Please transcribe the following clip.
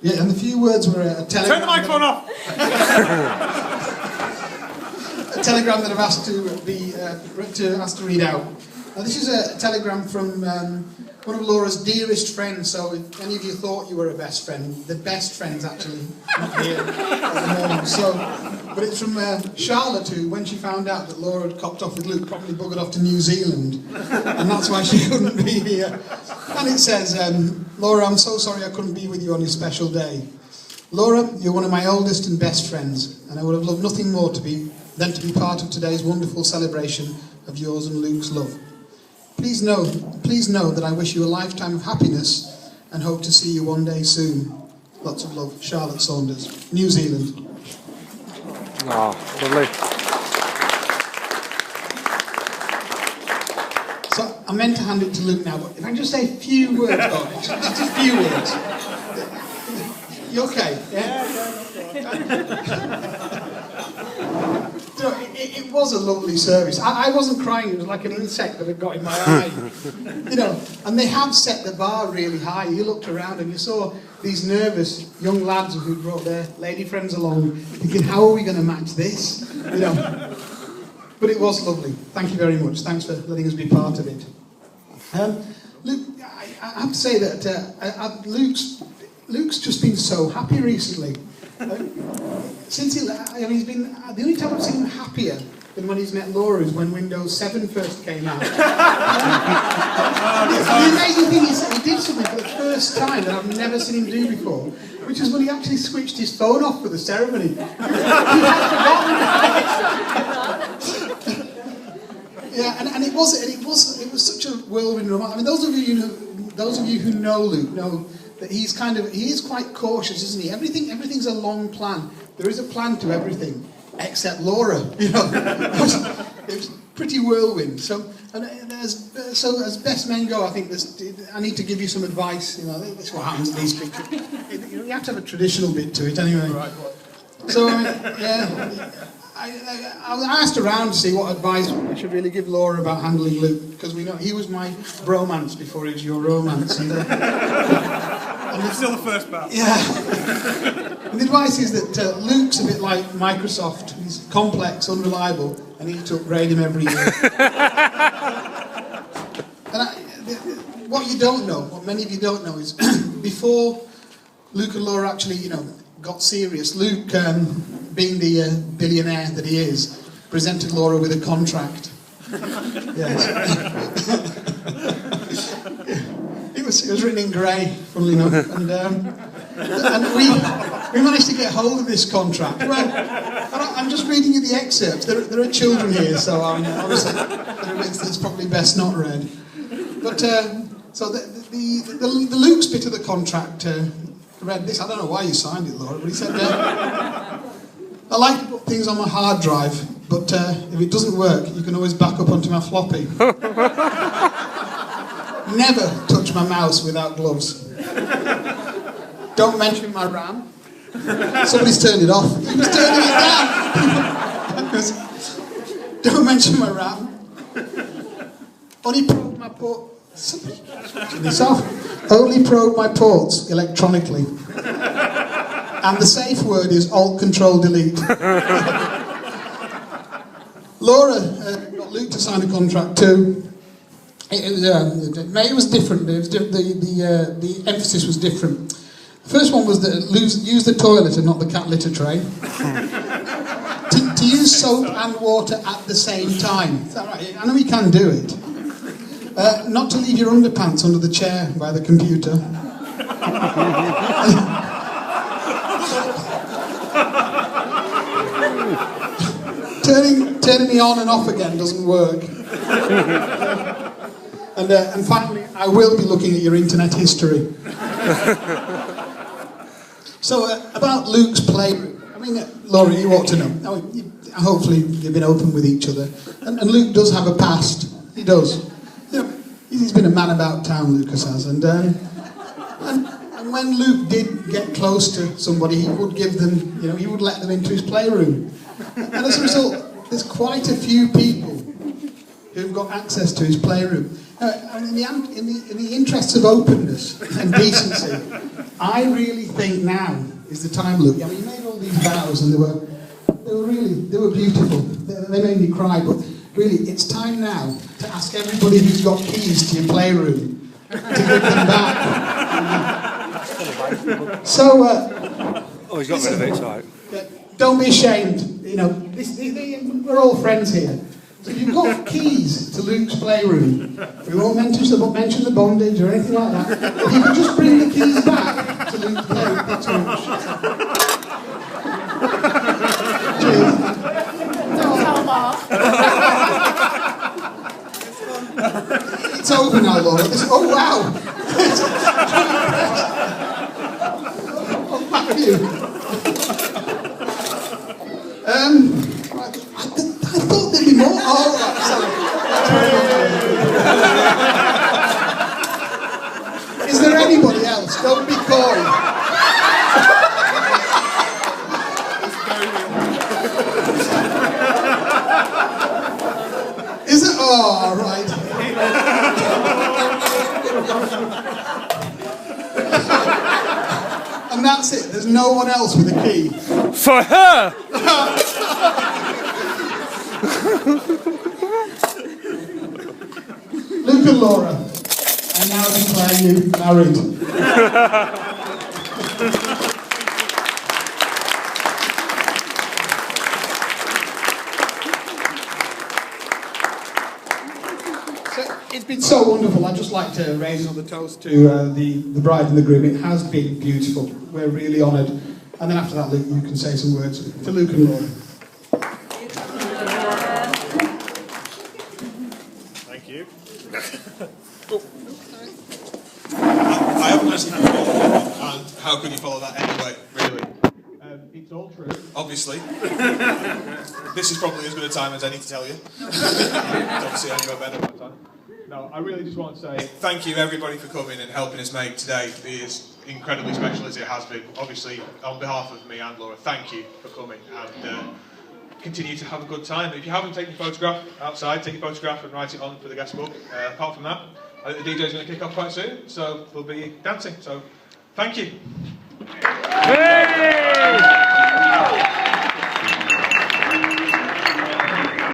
Yeah, and the few words were a telegram. Turn the microphone off! A telegram that I've asked to read out. Now, this is a telegram from one of Laura's dearest friends. So, if any of you thought you were a best friend, the best friend's actually not here at the moment. So, but it's from Charlotte, who, when she found out that Laura had copped off with Luke, probably buggered off to New Zealand, and that's why she couldn't be here. And it says, Laura, I'm so sorry I couldn't be with you on your special day. Laura, you're one of my oldest and best friends, and I would have loved nothing more than to be part of today's wonderful celebration of yours and Luke's love. Please know that I wish you a lifetime of happiness and hope to see you one day soon. Lots of love, Charlotte Saunders, New Zealand. Oh, lovely. So I meant to hand it to Luke now, but if I can just say a few words about it, just a few words. You okay? Yeah. It was a lovely service. I wasn't crying, it was like an insect that had got in my eye. And they have set the bar really high. You looked around and you saw these nervous young lads who brought their lady friends along, thinking, how are we going to match this? But it was lovely. Thank you very much. Thanks for letting us be part of it. Luke, I have to say that Luke's just been so happy recently. Since he's been the only time I've seen him happier than when he's met Laura is when Windows 7 first came out. The amazing thing is that he did something for the first time that I've never seen him do before, which is when he actually switched his phone off for the ceremony. He had forgotten. Yeah, and it was such a whirlwind romance. I mean, those of you who know Luke know that he is quite cautious, isn't he? Everything's a long plan. There is a plan to everything, except Laura. It was pretty whirlwind. So as best men go, I think I need to give you some advice. That's what happens in these pictures. You have to have a traditional bit to it, anyway. Right. So I asked around to see what advice I should really give Laura about handling Luke, because we know he was my bromance before he was your romance. And it's still the first part. Yeah. And the advice is that Luke's a bit like Microsoft. He's complex, unreliable, and you need to upgrade him every year. And what many of you don't know is before Luke and Laura actually, got serious, Luke, being the billionaire that he is, presented Laura with a contract. Yes. It was written in grey, funnily enough, and we managed to get hold of this contract. Well, I'm just reading you the excerpts. There are children here, so obviously it's probably best not read. But so the Luke's bit of the contract read this. I don't know why you signed it, Laura, but he said, I like to put things on my hard drive, but if it doesn't work, you can always back up onto my floppy. Never touch my mouse without gloves. Don't mention my RAM. Somebody's turned it off. He was turning it down. Don't mention my RAM. Only probe my port. This off. Only probe my ports electronically. And the safe word is Alt-Control-Delete. Laura got Luke to sign a contract too. It was different. The emphasis was different. The first one was that use the toilet and not the cat litter tray. to use soap and water at the same time. Is that right? I know you can do it. Not to leave your underpants under the chair by the computer. Turning me on and off again doesn't work. And finally, I will be looking at your internet history. So, about Luke's playroom. I mean, Laura, you ought to know. Hopefully, you've been open with each other. And Luke does have a past. He does. He's been a man about town, Lucas has. And when Luke did get close to somebody, he would give them, he would let them into his playroom. And as a result, there's quite a few people who've got access to his playroom. In the interests of openness and decency, I really think now is the time, Luke. I mean, you made all these vows and they were beautiful. They made me cry, but really, it's time now to ask everybody who's got keys to your playroom to give them back. So, Oh, he's got rid of it, it's all right. don't be ashamed. You know, we're all friends here. So if you've got keys to Luke's playroom, we won't mention the bondage or anything like that. If you could just bring the keys back to Luke's playroom, that's all. Cheers. It's over now, Laura. Oh, wow. Oh, thank you. I thought there'd be more. Oh, right, sorry. Is there anybody else? Don't be coy. Is it? Oh, right. And that's it. There's no one else with a key. For her! Luke and Laura, I now declare you married. It's been so wonderful. I'd just like to raise another toast to the bride and the groom. It has been beautiful. We're really honoured. And then after that, Luke, you can say some words to Luke and Laura. Thank you. I haven't actually followed it, and how could you follow that anyway, really? It's all true, obviously. This is probably as good a time as any to tell you. Don't see any better one time. No, I really just want to say thank you everybody for coming and helping us make today be as incredibly special as it has been. Obviously, on behalf of me and Laura, thank you for coming and continue to have a good time. If you haven't taken your photograph outside, take your photograph and write it on for the guest book. Apart from that, I think the DJ's going to kick off quite soon, so we'll be dancing. So, thank you. Hey!